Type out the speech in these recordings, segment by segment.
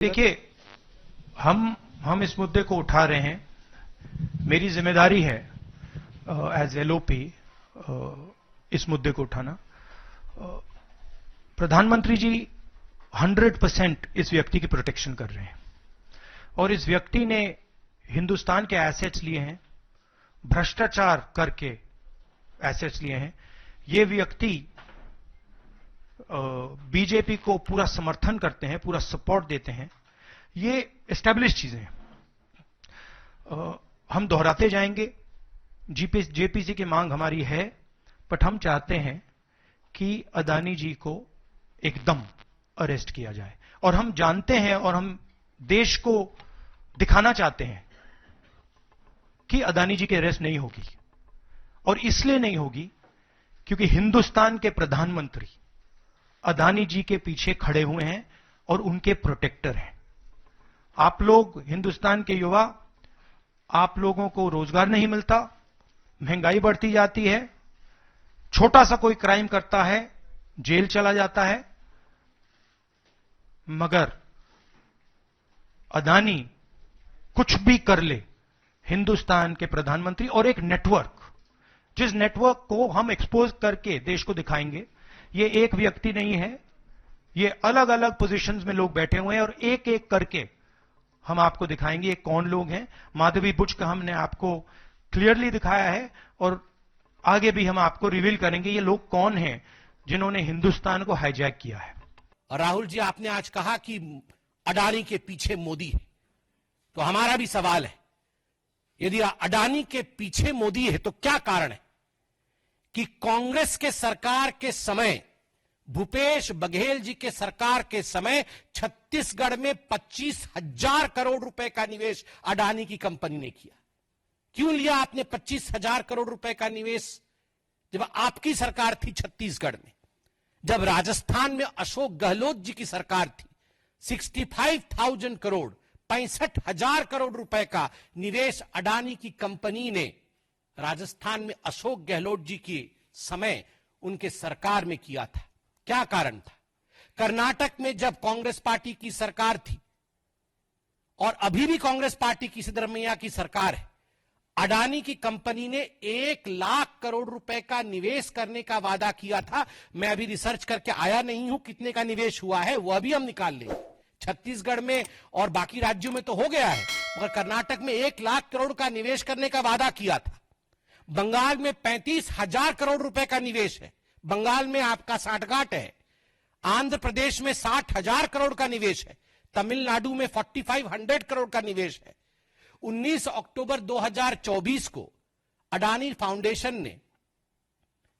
देखिए, हम इस मुद्दे को उठा रहे हैं। मेरी जिम्मेदारी है एज एलओपी इस मुद्दे को उठाना। प्रधानमंत्री जी 100% इस व्यक्ति की प्रोटेक्शन कर रहे हैं और इस व्यक्ति ने हिंदुस्तान के एसेट्स लिए हैं, भ्रष्टाचार करके एसेट्स लिए हैं। ये व्यक्ति बीजेपी को पूरा समर्थन करते हैं, पूरा सपोर्ट देते हैं। ये एस्टैब्लिश चीजें हैं। हम दोहराते जाएंगे। जेपीसी की मांग हमारी है, बट हम चाहते हैं कि अदानी जी को एकदम अरेस्ट किया जाए। और हम जानते हैं और हम देश को दिखाना चाहते हैं कि अदानी जी की अरेस्ट नहीं होगी। और इसलिए नहीं होगी क्योंकि हिंदुस्तान के प्रधानमंत्री अदानी जी के पीछे खड़े हुए हैं और उनके प्रोटेक्टर हैं। आप लोग, हिंदुस्तान के युवा, आप लोगों को रोजगार नहीं मिलता, महंगाई बढ़ती जाती है, छोटा सा कोई क्राइम करता है जेल चला जाता है, मगर अदानी कुछ भी कर ले, हिंदुस्तान के प्रधानमंत्री और एक नेटवर्क, जिस नेटवर्क को हम एक्सपोज करके देश को दिखाएंगे। ये एक व्यक्ति नहीं है, ये अलग अलग पोजीशंस में लोग बैठे हुए हैं और एक एक करके हम आपको दिखाएंगे ये कौन लोग हैं। माधवी बुच का हमने आपको क्लियरली दिखाया है और आगे भी हम आपको रिवील करेंगे ये लोग कौन हैं जिन्होंने हिंदुस्तान को हाईजैक किया है। राहुल जी, आपने आज कहा कि अडानी के पीछे मोदी है, तो हमारा भी सवाल है, यदि अडानी के पीछे मोदी है तो क्या कारण है कि कांग्रेस के सरकार के समय, भूपेश बघेल जी के सरकार के समय छत्तीसगढ़ में 25,000 करोड़ रुपए का निवेश अडानी की कंपनी ने किया। क्यों लिया आपने 25,000 करोड़ रुपए का निवेश जब आपकी सरकार थी छत्तीसगढ़ में? जब राजस्थान में अशोक गहलोत जी की सरकार थी, 65,000 करोड़, 65,000 करोड़ रुपए का निवेश अडानी की कंपनी ने राजस्थान में अशोक गहलोत जी के समय उनके सरकार में किया था। क्या कारण था? कर्नाटक में जब कांग्रेस पार्टी की सरकार थी और अभी भी कांग्रेस पार्टी की सिद्धरमैया की सरकार है, अडानी की कंपनी ने 1 लाख करोड़ रुपए का निवेश करने का वादा किया था। मैं अभी रिसर्च करके आया नहीं हूं कितने का निवेश हुआ है, वह भी हम निकाल लेंगे। छत्तीसगढ़ में और बाकी राज्यों में तो हो गया है, मगर कर्नाटक में 1 लाख करोड़ का निवेश करने का वादा किया था। बंगाल में 35,000 करोड़ रुपए का निवेश है, बंगाल में आपका साठगांठ है। आंध्र प्रदेश में 60,000 करोड़ का निवेश है, तमिलनाडु में 4,500 करोड़ का निवेश है। 19 अक्टूबर 2024 को अडानी फाउंडेशन ने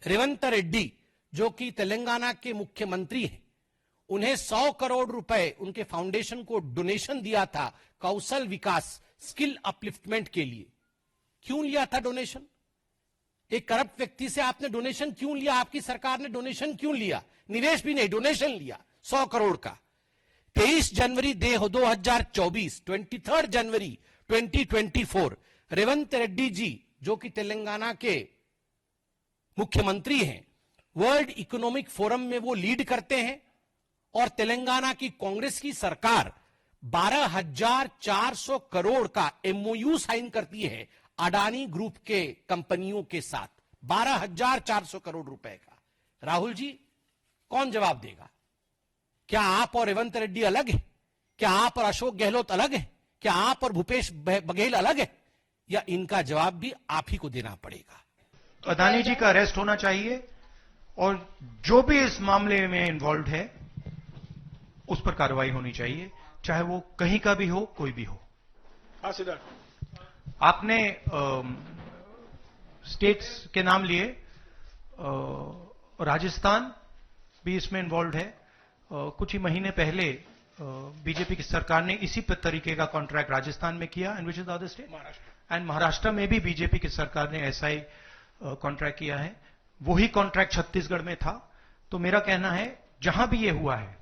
रेवंत रेड्डी, जो कि तेलंगाना के मुख्यमंत्री हैं, उन्हें 100 करोड़ रुपए उनके फाउंडेशन को डोनेशन दिया था कौशल विकास, स्किल अपलिफ्टमेंट के लिए। क्यों लिया था डोनेशन? एक करप्ट व्यक्ति से आपने डोनेशन क्यों लिया? आपकी सरकार ने डोनेशन क्यों लिया? निवेश भी नहीं, डोनेशन लिया 100 करोड़ का। 23 जनवरी 2024, 23 जनवरी 2024, रेवंत रेड्डी जी, जो कि तेलंगाना के मुख्यमंत्री हैं, वर्ल्ड इकोनॉमिक फोरम में वो लीड करते हैं और तेलंगाना की कांग्रेस की सरकार 12,400 करोड़ का एमओयू साइन करती है अडानी ग्रुप के कंपनियों के साथ, 12,400 करोड़ रुपए का। राहुल जी, कौन जवाब देगा? क्या आप और रेवंत रेड्डी अलग है? क्या आप और अशोक गहलोत अलग है? क्या आप और भूपेश बघेल अलग है? या इनका जवाब भी आप ही को देना पड़ेगा? अदानी जी का अरेस्ट होना चाहिए और जो भी इस मामले में इन्वॉल्व है उस पर कार्रवाई होनी चाहिए, चाहे वो कहीं का भी हो, कोई भी हो। हाँ सिद्धार्थ, आपने स्टेट्स के नाम लिए, राजस्थान भी इसमें इन्वॉल्व है। कुछ ही महीने पहले बीजेपी की सरकार ने इसी तरीके का कॉन्ट्रैक्ट राजस्थान में किया, and which is the other state, and Maharashtra में भी बीजेपी की सरकार ने ऐसा ही कॉन्ट्रैक्ट किया है। वही कॉन्ट्रैक्ट छत्तीसगढ़ में था। तो मेरा कहना है, जहां भी ये हुआ है,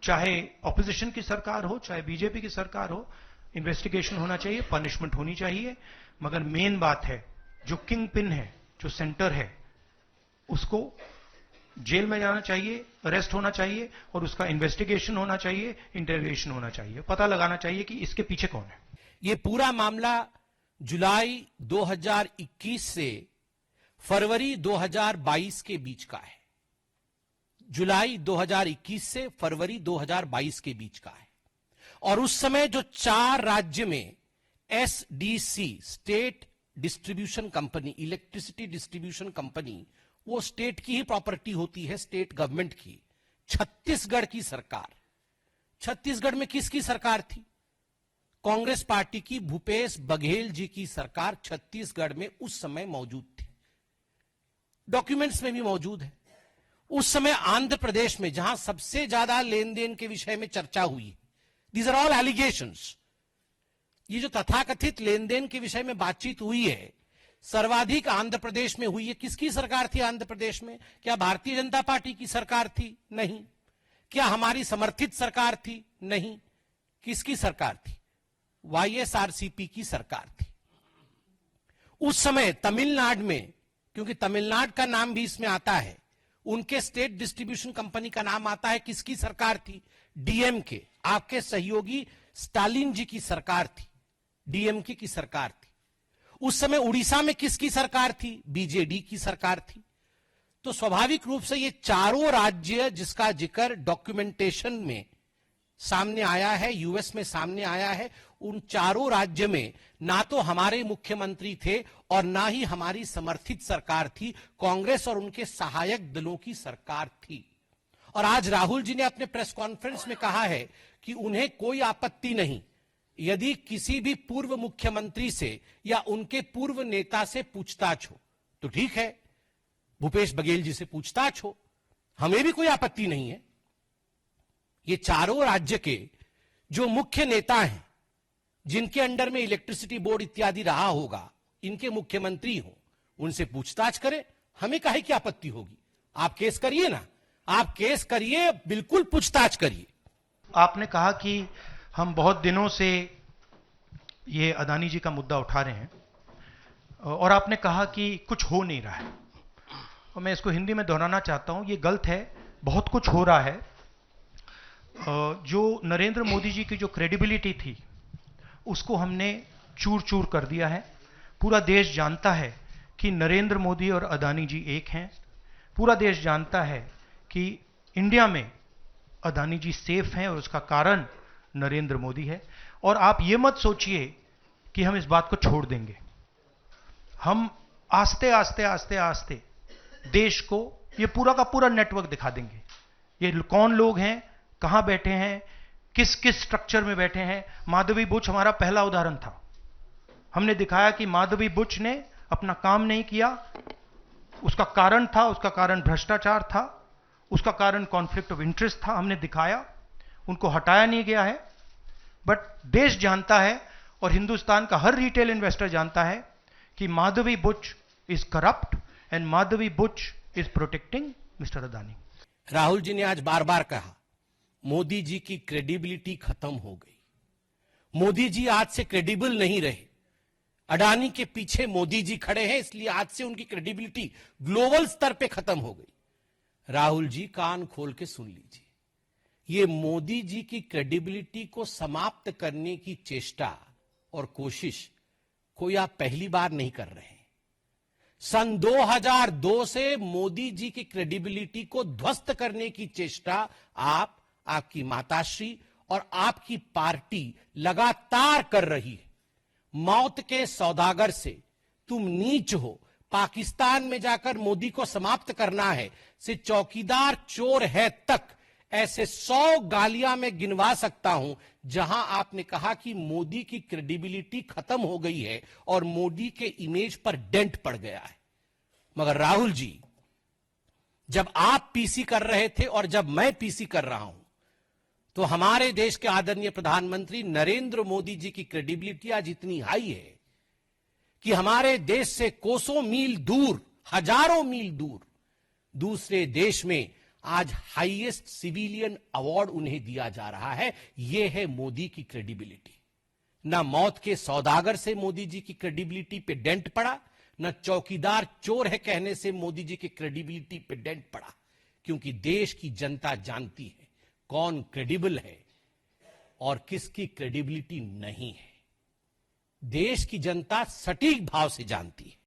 चाहे ऑपोजिशन की सरकार हो, चाहे बीजेपी की सरकार हो, इन्वेस्टिगेशन होना चाहिए, पनिशमेंट होनी चाहिए। मगर मेन बात है, जो किंग पिन है, जो सेंटर है, उसको जेल में जाना चाहिए, अरेस्ट होना चाहिए और उसका इन्वेस्टिगेशन होना चाहिए, इंटरोगेशन होना चाहिए, पता लगाना चाहिए कि इसके पीछे कौन है। ये पूरा मामला जुलाई 2021 से फरवरी 2022 के बीच का है। जुलाई 2021 से फरवरी 2022 के बीच का है। और उस समय जो 4 राज्य में SDC, state distribution company, electricity distribution company, वो स्टेट की ही प्रॉपर्टी होती है, स्टेट गवर्नमेंट की। छत्तीसगढ़ की सरकार, छत्तीसगढ़ में किसकी सरकार थी? कांग्रेस पार्टी की, भूपेश बघेल जी की सरकार छत्तीसगढ़ में उस समय मौजूद थी। डॉक्यूमेंट्स में भी मौजूद है। उस समय आंध्र प्रदेश में, जहां सबसे ज्यादा लेन देन के विषय में चर्चा हुई, दीज आर ऑल एलिगेशंस, ये जो तथाकथित लेन देन के विषय में बातचीत हुई है, सर्वाधिक आंध्र प्रदेश में हुई है। किसकी सरकार थी आंध्र प्रदेश में? क्या भारतीय जनता पार्टी की सरकार थी? नहीं। क्या हमारी समर्थित सरकार थी? नहीं। किसकी सरकार थी? वाईएसआरसीपी की सरकार थी। उस समय तमिलनाडु में, क्योंकि तमिलनाडु का नाम भी इसमें आता है, उनके स्टेट डिस्ट्रीब्यूशन कंपनी का नाम आता है। किसकी सरकार थी? डीएमके, आपके सहयोगी स्टालिन जी की सरकार थी, डीएमके की सरकार थी। उस समय उड़ीसा में किसकी सरकार थी? बीजेडी की सरकार थी। तो स्वाभाविक रूप से ये चारों राज्य जिसका जिक्र डॉक्यूमेंटेशन में सामने आया है, यूएस में सामने आया है, उन चारों राज्य में ना तो हमारे मुख्यमंत्री थे और ना ही हमारी समर्थित सरकार थी, कांग्रेस और उनके सहायक दलों की सरकार थी। और आज राहुल जी ने अपने प्रेस कॉन्फ्रेंस में कहा है कि उन्हें कोई आपत्ति नहीं यदि किसी भी पूर्व मुख्यमंत्री से या उनके पूर्व नेता से पूछताछ हो, तो ठीक है, भूपेश बघेल जी से पूछताछ हो, हमें भी कोई आपत्ति नहीं है। ये चारों राज्य के जो मुख्य नेता हैं, जिनके अंडर में इलेक्ट्रिसिटी बोर्ड इत्यादि रहा होगा, इनके मुख्यमंत्री हो, उनसे पूछताछ करें, हमें काहे की आपत्ति होगी? आप केस करिए ना, आप केस करिए, बिल्कुल पूछताछ करिए। आपने कहा कि हम बहुत दिनों से ये अदानी जी का मुद्दा उठा रहे हैं और आपने कहा कि कुछ हो नहीं रहा है, और मैं इसको हिंदी में दोहराना चाहता हूं, ये गलत है। बहुत कुछ हो रहा है। जो नरेंद्र मोदी जी की जो क्रेडिबिलिटी थी, उसको हमने चूर चूर कर दिया है। पूरा देश जानता है कि नरेंद्र मोदी और अदानी जी एक हैं। पूरा देश जानता है कि इंडिया में अदानी जी सेफ हैं और उसका कारण नरेंद्र मोदी है। और आप ये मत सोचिए कि हम इस बात को छोड़ देंगे। हम आस्ते आस्ते आस्ते आस्ते देश को ये पूरा का पूरा नेटवर्क दिखा देंगे। ये कौन लोग हैं, कहां बैठे हैं, किस किस स्ट्रक्चर में बैठे हैं। माधवी बुच हमारा पहला उदाहरण था। हमने दिखाया कि माधवी बुच ने अपना काम नहीं किया, उसका कारण था, उसका कारण भ्रष्टाचार था, उसका कारण कॉन्फ्लिक्ट ऑफ इंटरेस्ट था। हमने दिखाया, उनको हटाया नहीं गया है। बट देश जानता है और हिंदुस्तान का हर रिटेल इन्वेस्टर जानता है कि Madhabi Buch is corrupt and Madhabi Buch is protecting mister Adani. Rahul ji ने आज बार बार कहा मोदी जी की क्रेडिबिलिटी खत्म हो गई। मोदी जी आज से क्रेडिबल नहीं रहे। अडानी के पीछे मोदी जी खड़े हैं, इसलिए आज से उनकी क्रेडिबिलिटी ग्लोबल स्तर पे खत्म हो गई। राहुल जी कान खोल के सुन लीजिए, ये मोदी जी की क्रेडिबिलिटी को समाप्त करने की चेष्टा और कोशिश कोई आप पहली बार नहीं कर रहे हैं। सन 2002 से मोदी जी की क्रेडिबिलिटी को ध्वस्त करने की चेष्टा आप, आपकी माताश्री और आपकी पार्टी लगातार कर रही है। मौत के सौदागर से तुम नीच हो, पाकिस्तान में जाकर मोदी को समाप्त करना है, से चौकीदार चोर है तक, ऐसे 100 गालियां मैं गिनवा सकता हूं जहां आपने कहा कि मोदी की क्रेडिबिलिटी खत्म हो गई है और मोदी के इमेज पर डेंट पड़ गया है। मगर राहुल जी, जब आप पीसी कर रहे थे और जब मैं पीसी कर रहा हूं, तो हमारे देश के आदरणीय प्रधानमंत्री नरेंद्र मोदी जी की क्रेडिबिलिटी आज इतनी हाई है कि हमारे देश से कोसों मील दूर, हजारों मील दूर दूसरे देश में आज हाईएस्ट सिविलियन अवार्ड उन्हें दिया जा रहा है। यह है मोदी की क्रेडिबिलिटी। न मौत के सौदागर से मोदी जी की क्रेडिबिलिटी पे डेंट पड़ा, न चौकीदार चोर है कहने से मोदी जी की क्रेडिबिलिटी पे डेंट पड़ा। क्योंकि देश की जनता जानती है कौन क्रेडिबल है और किसकी क्रेडिबिलिटी नहीं है। देश की जनता सटीक भाव से जानती है